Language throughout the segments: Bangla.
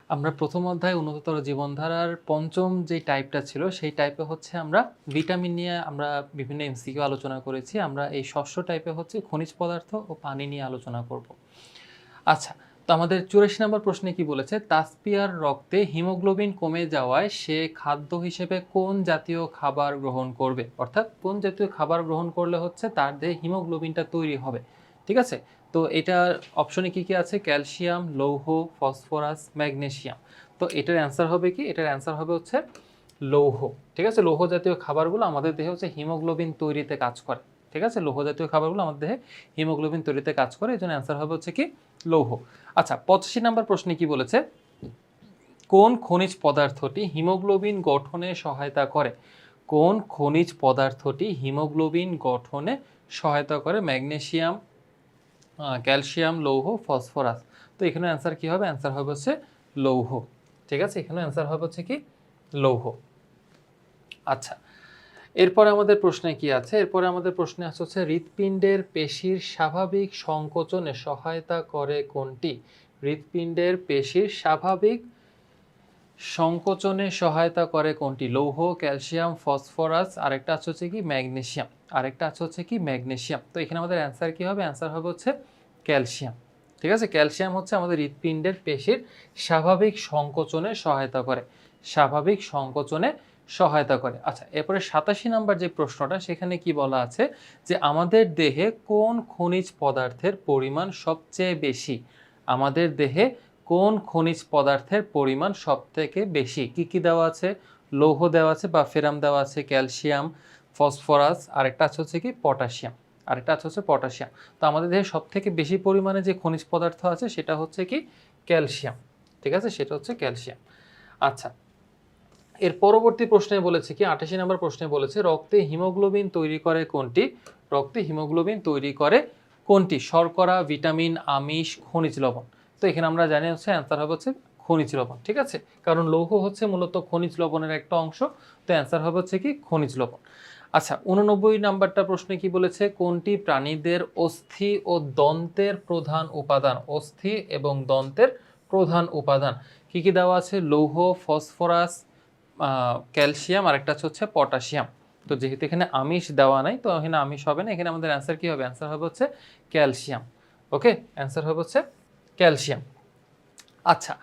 আমরা প্রথম অধ্যায়ে উন্নততর জীবনধারার পঞ্চম যে টাইপটা ছিল সেই টাইপে হচ্ছে আমরা ভিটামিন নিয়ে আমরা বিভিন্ন এমসিকিউ আলোচনা করেছি। আমরা এই ষষ্ঠ টাইপে হচ্ছে খনিজ পদার্থ ও পানি নিয়ে আলোচনা করব। আচ্ছা, তো আমাদের 84 নম্বর প্রশ্নে কি বলেছে, তাসপিয়ার রক্তে হিমোগ্লোবিন কমে যাওয়ায় সে খাদ্য হিসেবে কোন জাতীয় খাবার গ্রহণ করবে, অর্থাৎ কোন জাতীয় খাবার গ্রহণ করলে হচ্ছে তার দেহে হিমোগ্লোবিনটা তৈরি হবে। ঠিক আছে, তো এটার অপশনে কি কি আছে, ক্যালসিয়াম, লৌহ, ফসফরাস, ম্যাগনেসিয়াম। তো এটার অ্যান্সার হবে কি, এটার অ্যান্সার হবে হচ্ছে লৌহ। ঠিক আছে, লৌহ জাতীয় খাবারগুলো আমাদের দেহে হচ্ছে হিমোগ্লোবিন তৈরিতে কাজ করে। ঠিক আছে, লৌহ জাতীয় খাবারগুলো আমাদের দেহে হিমোগ্লোবিন তৈরিতে কাজ করে, এই জন্য অ্যান্সার হবে হচ্ছে কি লৌহ। আচ্ছা, 85 নম্বর প্রশ্নে কি বলেছে, কোন খনিজ পদার্থটি হিমোগ্লোবিন গঠনে সহায়তা করে? কোন খনিজ পদার্থটি হিমোগ্লোবিন গঠনে সহায়তা করে? ম্যাগনেসিয়াম, ক্যালসিয়াম, লৌহ, ফসফরাস। তো এখানে অ্যান্সার কি হবে, অ্যান্সার হবে হচ্ছে লৌহ। ঠিক আছে, এখানে অ্যান্সার হবে হচ্ছে কি লৌহ। আচ্ছা, এরপরে আমাদের প্রশ্নে কি আছে, এরপরে আমাদের প্রশ্নে আছে হচ্ছে হৃৎপিণ্ডের পেশির স্বাভাবিক সংকোচনে সহায়তা করে কোনটি? হৃৎপিণ্ডের পেশির স্বাভাবিক সংকোচনে সহায়তা করে কোনটি? লৌহ, ক্যালসিয়াম, ফসফরাস, আরেকটা আছে হচ্ছে কি ম্যাগনেসিয়াম, আরেকটা আছে হচ্ছে কি ম্যাগনেসিয়াম। তো এখানে আমাদের অ্যান্সার কি হবে, অ্যান্সার হবে হচ্ছে ক্যালসিয়াম। ঠিক আছে, ক্যালসিয়াম হচ্ছে আমাদের হৃৎপিণ্ডের পেশির স্বাভাবিক সংকোচনে সহায়তা করে, স্বাভাবিক সংকোচনে সহায়তা করে। আচ্ছা, এরপরে 87 নম্বর যে প্রশ্নটা, সেখানে কি বলা আছে যে আমাদের দেহে কোন খনিজ পদার্থের পরিমাণ সবচেয়ে বেশি? আমাদের দেহে কোন খনিজ পদার্থের পরিমাণ সবথেকে বেশি? কি কি দেওয়া আছে, লৌহ দেওয়া আছে বা ফেরাম দেওয়া আছে, ক্যালসিয়াম, ফসফরাস, আরেকটা আছে হচ্ছে কি পটাশিয়াম, আরেকটা আছে হচ্ছে পটাশিয়াম। তো আমাদের দেহে সবথেকে বেশি পরিমাণে যে খনিজ পদার্থ আছে সেটা হচ্ছে কি ক্যালসিয়াম। ঠিক আছে, সেটা হচ্ছে ক্যালসিয়াম। আচ্ছা, এর পরবর্তী প্রশ্নে বলেছে কি, 88 নম্বর প্রশ্নে বলেছে রক্তে হিমোগ্লোবিন তৈরি করে কোনটি? রক্তে হিমোগ্লোবিন তৈরি করে কোনটি? শর্করা, ভিটামিন, আমিষ, খনিজ লবণ। তো এখানে আমরা জানি হচ্ছে অ্যান্সার হবে হচ্ছে খনিজ লবণ। ঠিক আছে, কারণ লৌহ হচ্ছে মূলত খনিজ লবণের একটা অংশ, তো অ্যান্সার হবে হচ্ছে কি খনিজ লবণ। আচ্ছা, 89 নাম্বারটা প্রশ্নে কি বলেছে, কোনটি প্রাণীদের অস্থি ও দন্তের প্রধান উপাদান? অস্থি এবং দন্তের প্রধান উপাদান কি কি দেওয়া আছে, লৌহ, ফসফরাস, ক্যালসিয়াম, আরেকটা হচ্ছে পটাশিয়াম। তো যেহেতু এখানে আমিষ দেওয়া নাই, তো এখানে আমিষ হবে না, এখানে আমাদের অ্যান্সার কি হবে, অ্যান্সার হবে হচ্ছে ক্যালসিয়াম। ওকে, অ্যান্সার হবে হচ্ছে ক্যালসিয়াম। আচ্ছা,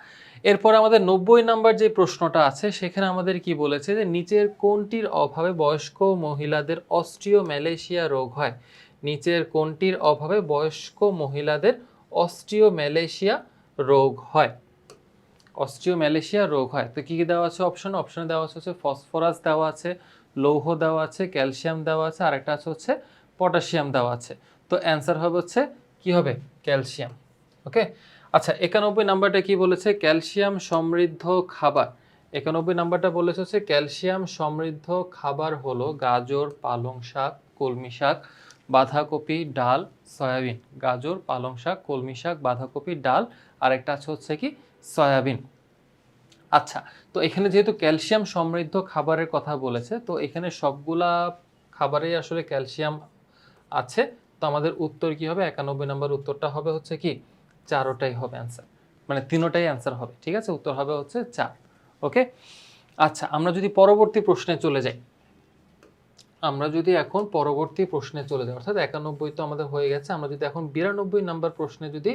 এরপর আমাদের 90 নাম্বার যে প্রশ্নটা আছে, সেখানে আমাদের কি বলেছে যে নিচের কোনটির অভাবে বয়স্ক মহিলাদের অস্টিওম্যালেশিয়া রোগ হয়? নিচের কোনটির অভাবে বয়স্ক মহিলাদের অস্টিওম্যালেশিয়া রোগ হয়? অস্টিওম্যালেশিয়া রোগ হয়। তো কি কি দেওয়া আছে অপশনে? অপশনে দেওয়া আছে হচ্ছে ফসফরাস দেওয়া আছে, লৌহ দেওয়া আছে, ক্যালসিয়াম দেওয়া আছে, আরেকটা আছে হচ্ছে পটাশিয়াম দেওয়া আছে। তো অ্যান্সার হবে হচ্ছে কি হবে, ক্যালসিয়াম। ওকে। আচ্ছা, 91 নাম্বারটা কি বলেছে, ক্যালসিয়াম সমৃদ্ধ খাবার। 91 নাম্বারটা বলেছে হচ্ছে ক্যালসিয়াম সমৃদ্ধ খাবার হলো গাজর, পালং শাক, কলমি শাক, বাঁধাকপি, ডাল, সয়াবিন। গাজর, পালং শাক, কলমি শাক, বাঁধাকপি, ডাল, আরেকটা আছে হচ্ছে কি সয়াবিন। আচ্ছা, তো এখানে যেহেতু ক্যালসিয়াম সমৃদ্ধ খাবারের কথা বলেছে, তো এখানে সবগুলা খাবারেই আসলে ক্যালসিয়াম আছে। তো আমাদের উত্তর কি হবে, 91 নম্বর উত্তরটা হবে হচ্ছে কি চারোটাই হবে অ্যান্সার, মানে তিনোটাই অ্যান্সার হবে। ঠিক আছে, উত্তর হবে হচ্ছে 4। ওকে। আচ্ছা, আমরা যদি পরবর্তী প্রশ্নে চলে যাই, আমরা যদি এখন পরবর্তী প্রশ্নে চলে যাই, অর্থাৎ 91 তো আমাদের হয়ে গেছে, আমরা যদি এখন 92 নম্বর প্রশ্নে যদি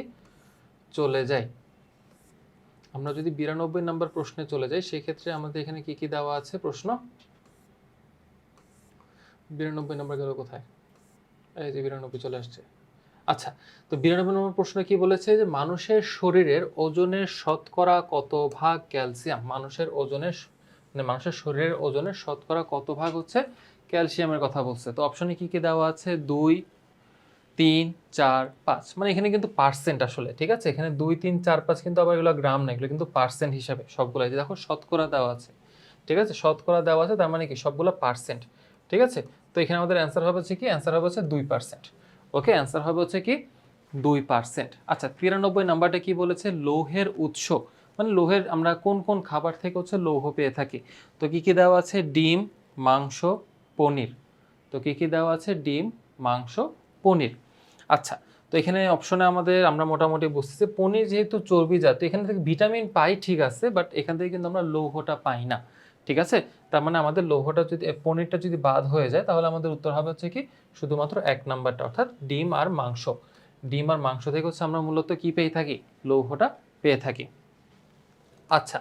চলে যাই, আমরা যদি 92 নম্বর প্রশ্নে চলে যাই, সেই ক্ষেত্রে আমাদের এখানে কি কি দেওয়া আছে প্রশ্ন, 92 নম্বর গেল কোথায়, এই যে 92 চলে আসছে। আচ্ছা, তো 92 নম্বর প্রশ্ন কি বলেছে যে মানুষের শরীরের ওজনের শতকরা কত ভাগ ক্যালসিয়াম? মানুষের ওজনের মানে মানুষের শরীরের ওজনের শতকরা কত ভাগ হচ্ছে ক্যালসিয়ামের কথা বলছে। তো অপশনে কি কি দেওয়া আছে, 2, 3, 4, 5, মানে এখানে কিন্তু পার্সেন্ট আসলে। ঠিক আছে, এখানে 2, 3, 4, 5 কিন্তু আবার এগুলো গ্রাম না, এগুলো কিন্তু পার্সেন্ট হিসাবে সবগুলো। যে দেখো শতকরা দেওয়া আছে, ঠিক আছে, শতকরা দেওয়া আছে, তার মানে কি সবগুলো পার্সেন্ট। ঠিক আছে, তো এখানে আমাদের অ্যান্সার হবে হচ্ছে কি, অ্যান্সার হবে হচ্ছে 2%। ওকে, অ্যান্সার হবে হচ্ছে কি 2%। আচ্ছা, 93 নাম্বারটা কি বলেছে, লৌহের উৎস, মানে লোহের আমরা কোন কোন খাবার থেকে হচ্ছে লৌহ পেয়ে থাকি? তো কি কি দেওয়া আছে, ডিম, মাংস, পনির। তো কি কি দেওয়া আছে, ডিম, মাংস, পনির। আচ্ছা, তো এখানে অপশনে আমরা মোটামুটি বুঝতেছি পনির যেহেতু চর্বি জাত, তো এখান থেকে ভিটামিন পাই ঠিক আছে, বাট এখান থেকে কিন্তু আমরা লৌহটা পাই না। ঠিক আছে, তার মানে আমাদের লৌহটা যদি পনিরটা যদি বাদ হয়ে যায় তাহলে আমাদের উত্তর হবে হচ্ছে কি শুধুমাত্র 1 নাম্বারটা, অর্থাৎ ডিম আর মাংস। ডিম আর মাংস থেকে হচ্ছে আমরা মূলত কি পেয়ে থাকি, লৌহটা পেয়ে থাকি। আচ্ছা,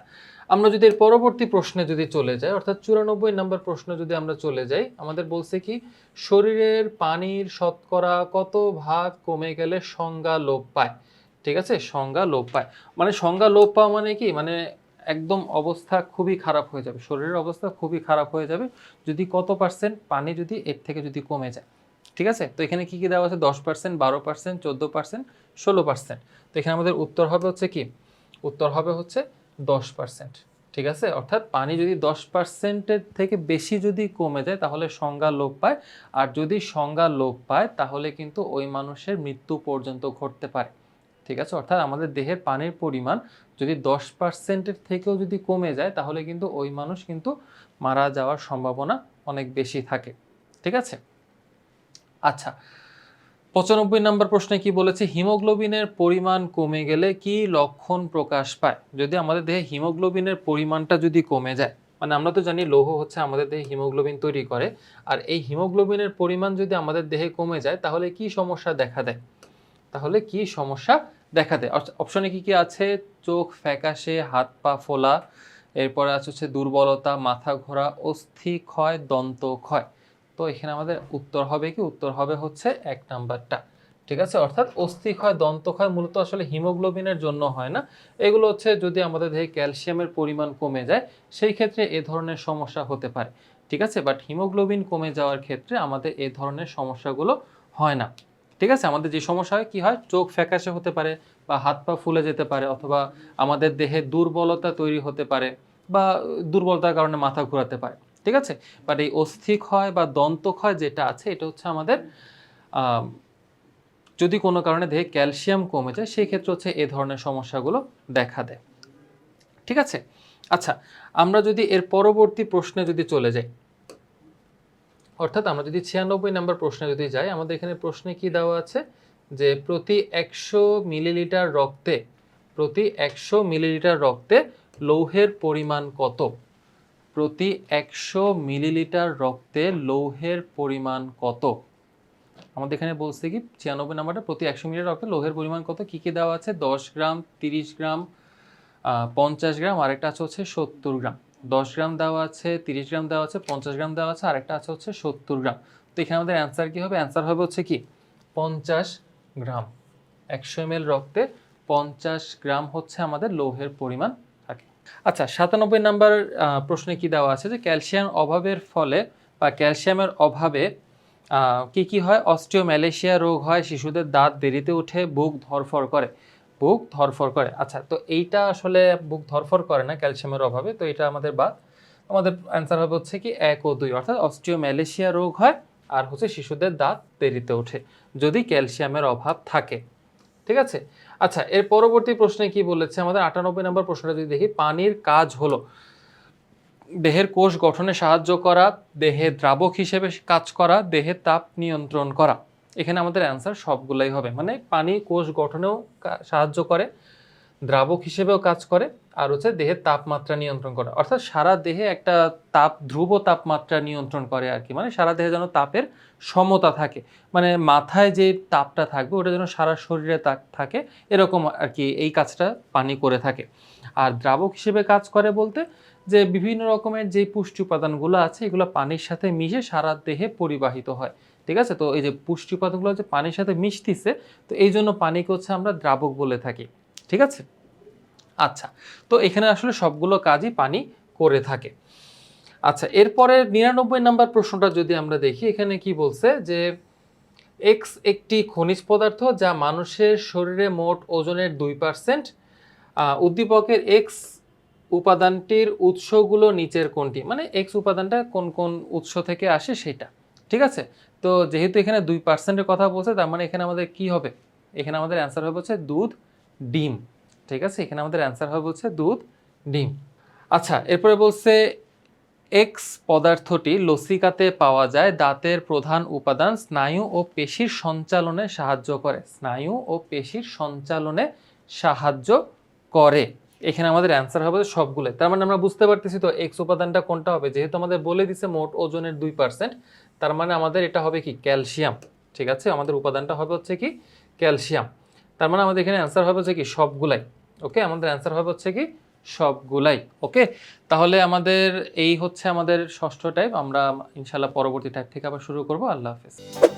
আমরা যদি এর পরবর্তী প্রশ্নে যদি চলে যাই, অর্থাৎ 94 নম্বর প্রশ্ন যদি আমরা চলে যাই, আমাদের বলছে কি শরীরের পানির শতকরা কত ভাগ কমে গেলে সংজ্ঞা লোপ পায়। ঠিক আছে, সংজ্ঞা লোপ পায় মানে সংজ্ঞা লোপ পাওয়া মানে কি, মানে একদম অবস্থা খুবই খারাপ হয়ে যাবে, শরীরের অবস্থা খুবই খারাপ হয়ে যাবে যদি কত পার্সেন্ট পানি যদি এর থেকে যদি কমে যায়। ঠিক আছে, তো এখানে কি কি দেওয়া আছে, 10%, 12%, 14%, 16%। তো এখানে আমাদের উত্তর হবে হচ্ছে কি, উত্তর হবে হচ্ছে 10%। ঠিক আছে, অর্থাৎ পানি যদি 10%-এর থেকে বেশি যদি কমে যায় তাহলে সংজ্ঞা লোপ পায়, আর যদি সংজ্ঞা লোপ পায় তাহলে কিন্তু ওই মানুষের মৃত্যু পর্যন্ত ঘটতে পারে। ঠিক আছে, অর্থাৎ আমাদের দেহের পানির পরিমাণ যদি 10%-এর থেকেও যদি কমে যায় তাহলে কিন্তু ওই মানুষ কিন্তু মারা যাওয়ার সম্ভাবনা অনেক বেশি থাকে। ঠিক আছে, আচ্ছা 95 নম্বর প্রশ্নে কি বলেছে, হিমোগ্লোবিনের পরিমাণ কমে গেলে কি লক্ষণ প্রকাশ পায়। যদি আমাদের দেহে হিমোগ্লোবিনের পরিমাণটা যদি কমে যায়, মানে আমরা তো জানি লৌহ হচ্ছে আমাদের দেহে হিমোগ্লোবিন তৈরি করে, আর এই হিমোগ্লোবিনের পরিমাণ যদি আমাদের দেহে কমে যায় তাহলে কি সমস্যা দেখা দেয়, তাহলে কি সমস্যা দেখা দেয়। অপশনে কি কি আছে, চোখ ফ্যাকাশে, হাত পা ফোলা, এরপরে আছে হচ্ছে দুর্বলতা, মাথা ঘোরা, অস্থি ক্ষয়, দন্ত ক্ষয়। তো এখানে আমাদের উত্তর হবে কি, উত্তর হবে হচ্ছে 1 নাম্বারটা। ঠিক আছে, অর্থাৎ অস্থি ক্ষয়, দন্ত ক্ষয় মূলত আসলে হিমোগ্লোবিনের জন্য হয় না, এগুলো হচ্ছে যদি আমাদের দেহে ক্যালসিয়ামের পরিমাণ কমে যায় সেই ক্ষেত্রে এ ধরনের সমস্যা হতে পারে। ঠিক আছে, বাট হিমোগ্লোবিন কমে যাওয়ার ক্ষেত্রে আমাদের এ ধরনের সমস্যাগুলো হয় না। ঠিক আছে, আমাদের যে সমস্যা হয় কি হয়, চোখ ফ্যাকাশে হতে পারে বা হাত পা ফুলে যেতে পারে, অথবা আমাদের দেহে দুর্বলতা তৈরি হতে পারে বা দুর্বলতার কারণে মাথা ঘোরাতে পারে। ঠিক আছে, বাট এই অস্থি ক্ষয় বা দন্ত ক্ষয় যেটা আছে এটা হচ্ছে আমাদের যদি কোনো কারণে দেহে ক্যালসিয়াম কমে যায় সেই ক্ষেত্রে হচ্ছে এ ধরনের সমস্যাগুলো দেখা দেয়। ঠিক আছে, আচ্ছা আমরা যদি এর পরবর্তী প্রশ্নে যদি চলে যাই, অর্থাৎ আমরা যদি 96 নম্বর প্রশ্নে যদি যাই, আমাদের এখানে প্রশ্নে কি দেওয়া আছে যে প্রতি 100 মিলিলিটার রক্তে, প্রতি 100 মিলিলিটার রক্তে লৌহের পরিমাণ কত। প্রতি 100 মিলিলিটার রক্তে লৌহের পরিমাণ কত। আমাদের এখানে বলছে কি 96 নাম্বারটা, প্রতি 100 মিলিলিটার রক্তে লৌহের পরিমাণ কত, কি কি দেওয়া আছে, 10 গ্রাম, 30 গ্রাম, 50 গ্রাম, আরেকটা আছে হচ্ছে 70 গ্রাম। 10 গ্রাম দেওয়া আছে, 30 গ্রাম দেওয়া আছে, 50 গ্রাম দেওয়া আছে, আরেকটা আছে হচ্ছে 70 গ্রাম। তো এখানে আমাদের অ্যান্সার কি হবে, অ্যান্সার হবে হচ্ছে কি 50 গ্রাম। 100 ml রক্তে 50 গ্রাম হচ্ছে আমাদের লৌহের পরিমাণ থাকে। আচ্ছা 97 নাম্বার প্রশ্নে কি দেওয়া আছে যে ক্যালসিয়াম অভাবের ফলে বা ক্যালসিয়ামের অভাবে কি কি হয়, অস্টিওম্যালেশিয়া রোগ হয়, শিশুদের দাঁত দেরিতে উঠে, বুক ধরফর করে, বুক ধরফর করে। আচ্ছা তো এইটা আসলে বুক ধরফর করে না ক্যালসিয়ামের অভাবে, তো এটা আমাদের বাদ। আমাদের অ্যান্সার হবে হচ্ছে কি 1 ও 2, অর্থাৎ অস্টিওম্যালেশিয়া রোগ হয় আর হচ্ছে শিশুদের দাঁত দেরিতে ওঠে যদি ক্যালসিয়ামের অভাব থাকে। ঠিক আছে, আচ্ছা এর পরবর্তী প্রশ্নে কি বলেছে, আমাদের 98 নম্বর প্রশ্নটা যদি দেখি, পানির কাজ হলো দেহের কোষ গঠনে সাহায্য করা, দেহে দ্রাবক হিসেবে কাজ করা, দেহের তাপ নিয়ন্ত্রণ করা। এখানে আমাদের অ্যান্সার সবগুলাই হবে, মানে পানি কোষ গঠনেও সাহায্য করে, দ্রাবক হিসেবেও কাজ করে, আর হচ্ছে দেহের তাপমাত্রা নিয়ন্ত্রণ করে, অর্থাৎ সারা দেহে একটা ধ্রুব তাপমাত্রা নিয়ন্ত্রণ করে আর কি, মানে সারা দেহে যেন তাপের সমতা থাকে, মানে মাথায় যে তাপটা থাকবে ওটা যেন সারা শরীরে থাকে, এরকম আর কি এই কাজটা পানি করে থাকে। আর দ্রাবক হিসেবে কাজ করে বলতে যে বিভিন্ন রকমের যে পুষ্টি উপাদানগুলো আছে এগুলো পানির সাথে মিশে সারা দেহে পরিবাহিত হয়। ঠিক আছে, তো এই যে পুষ্টি উপাদানগুলো যে পানির সাথে মিশতিছে, তো এই জন্য পানিকে হচ্ছে আমরা দ্রাবক বলে থাকি। ঠিক আছে, আচ্ছা তো এখানে আসলে সবগুলো কাজই পানি করে থাকে। আচ্ছা এরপরে 99 নাম্বার প্রশ্নটা যদি আমরা দেখি, এখানে কি বলছে যে এক্স একটি খনিজ পদার্থ যা মানুষের শরীরে মোট ওজনের 2%, উদ্দীপকের এক্স উপাদানটির উৎসগুলো নিচের কোনটি, মানে এক্স উপাদানটা কোন কোন উৎস থেকে আসে সেটা। ঠিক আছে, তো যেহেতু এখানে 2%-এর কথা বলছে তার মানে এখানে আমাদের কি হবে, এখানে আমাদের অ্যান্সার হবে হচ্ছে দুধ, ডিম। ঠিক আছে, এখানে আমাদের অ্যান্সার হবে হচ্ছে দুধ, ডিম। আচ্ছা এরপরে বলছে এক্স পদার্থটি লসিকাতে পাওয়া যায়, দাঁতের প্রধান উপাদান, স্নায়ু ও পেশির সঞ্চালনে সাহায্য করে। স্নায়ু ও পেশির সঞ্চালনে সাহায্য করে। এখানে আমাদের অ্যান্সার হবে সবগুলোই। তার মানে আমরা বুঝতে পারতেছি তো এক্স উপাদানটা কোনটা হবে, যেহেতু আমাদের বলে দিছে মোট ওজনের 2%, তার মানে আমাদের এটা হবে কি ক্যালসিয়াম। ঠিক আছে, আমাদের উপাদানটা হবে হচ্ছে কি ক্যালসিয়াম। তার মানে আমাদের এখানে অ্যান্সার হবে হচ্ছে কি সবগুলাই। ওকে, আমাদের অ্যান্সার হবে হচ্ছে কি সবগুলাই। ওকে, তাহলে আমাদের এই হচ্ছে আমাদের ষষ্ঠ টাইপ। আমরা ইনশাল্লাহ পরবর্তী টাইপ থেকে আবার শুরু করব। আল্লাহ হাফেজ।